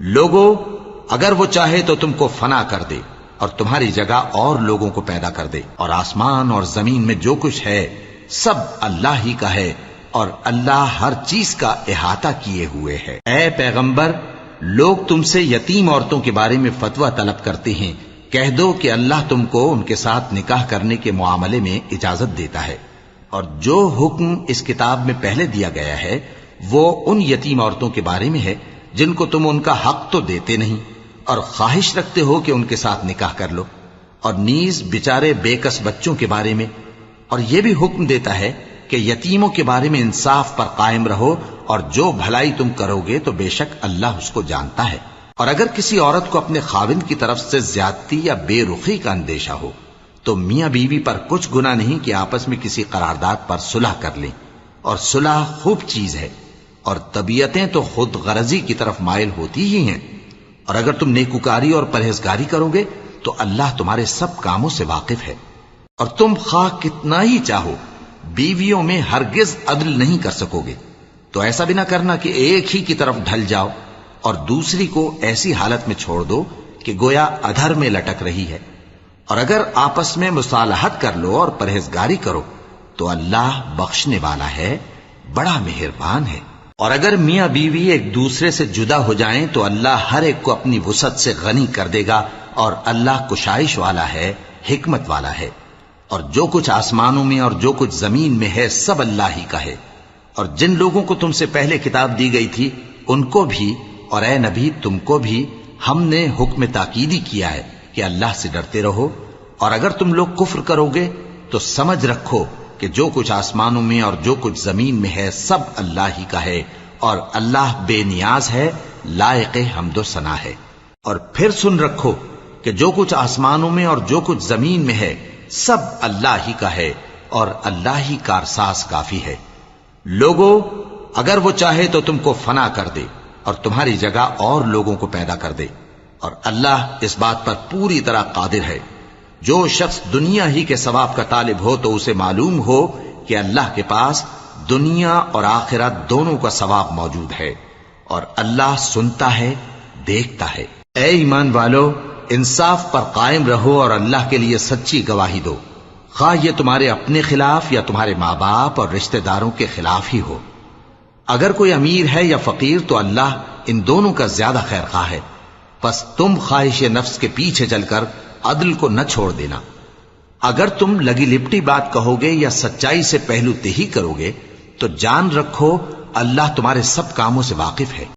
لوگو اگر وہ چاہے تو تم کو فنا کر دے اور تمہاری جگہ اور لوگوں کو پیدا کر دے، اور آسمان اور زمین میں جو کچھ ہے سب اللہ ہی کا ہے، اور اللہ ہر چیز کا احاطہ کیے ہوئے ہے۔ اے پیغمبر، لوگ تم سے یتیم عورتوں کے بارے میں فتویٰ طلب کرتے ہیں، کہہ دو کہ اللہ تم کو ان کے ساتھ نکاح کرنے کے معاملے میں اجازت دیتا ہے، اور جو حکم اس کتاب میں پہلے دیا گیا ہے وہ ان یتیم عورتوں کے بارے میں ہے جن کو تم ان کا حق تو دیتے نہیں اور خواہش رکھتے ہو کہ ان کے ساتھ نکاح کر لو، اور نیز بیچارے بے کس بچوں کے بارے میں، اور یہ بھی حکم دیتا ہے کہ یتیموں کے بارے میں انصاف پر قائم رہو، اور جو بھلائی تم کرو گے تو بے شک اللہ اس کو جانتا ہے۔ اور اگر کسی عورت کو اپنے خاوند کی طرف سے زیادتی یا بے رخی کا اندیشہ ہو تو میاں بیوی پر کچھ گناہ نہیں کہ آپس میں کسی قرارداد پر صلح کر لیں، اور صلح خوب چیز ہے، اور طبیعتیں تو خود غرضی کی طرف مائل ہوتی ہی ہیں، اور اگر تم نیکوکاری اور پرہیزگاری کرو گے تو اللہ تمہارے سب کاموں سے واقف ہے۔ اور تم خواہ کتنا ہی چاہو بیویوں میں ہرگز عدل نہیں کر سکو گے، تو ایسا بھی نہ کرنا کہ ایک ہی کی طرف ڈھل جاؤ اور دوسری کو ایسی حالت میں چھوڑ دو کہ گویا ادھر میں لٹک رہی ہے۔ اور اگر آپس میں مصالحت کر لو اور پرہیزگاری کرو تو اللہ بخشنے والا ہے، بڑا مہربان ہے۔ اور اگر میاں بیوی ایک دوسرے سے جدا ہو جائیں تو اللہ ہر ایک کو اپنی وسعت سے غنی کر دے گا، اور اللہ کشائش والا ہے، حکمت والا ہے۔ اور جو کچھ آسمانوں میں اور جو کچھ زمین میں ہے سب اللہ ہی کا ہے۔ اور جن لوگوں کو تم سے پہلے کتاب دی گئی تھی ان کو بھی، اور اے نبی تم کو بھی، ہم نے حکم تاکیدی کیا ہے کہ اللہ سے ڈرتے رہو، اور اگر تم لوگ کفر کرو گے تو سمجھ رکھو کہ جو کچھ آسمانوں میں اور جو کچھ زمین میں ہے سب اللہ ہی کا ہے، اور اللہ بے نیاز ہے، لائق حمد و ثنا ہے۔ اور پھر سن رکھو کہ جو کچھ آسمانوں میں اور جو کچھ زمین میں ہے سب اللہ ہی کا ہے، اور اللہ ہی کارساز کافی ہے۔ لوگو اگر وہ چاہے تو تم کو فنا کر دے اور تمہاری جگہ اور لوگوں کو پیدا کر دے، اور اللہ اس بات پر پوری طرح قادر ہے۔ جو شخص دنیا ہی کے ثواب کا طالب ہو تو اسے معلوم ہو کہ اللہ کے پاس دنیا اور آخرت دونوں کا ثواب موجود ہے، اور اللہ سنتا ہے، دیکھتا ہے۔ اے ایمان والو، انصاف پر قائم رہو اور اللہ کے لیے سچی گواہی دو، خواہ یہ تمہارے اپنے خلاف یا تمہارے ماں باپ اور رشتہ داروں کے خلاف ہی ہو۔ اگر کوئی امیر ہے یا فقیر تو اللہ ان دونوں کا زیادہ خیر خواہ ہے، پس تم خواہش نفس کے پیچھے چل کر عدل کو نہ چھوڑ دینا۔ اگر تم لگی لپٹی بات کہو گے یا سچائی سے پہلو تہی کرو گے تو جان رکھو اللہ تمہارے سب کاموں سے واقف ہے۔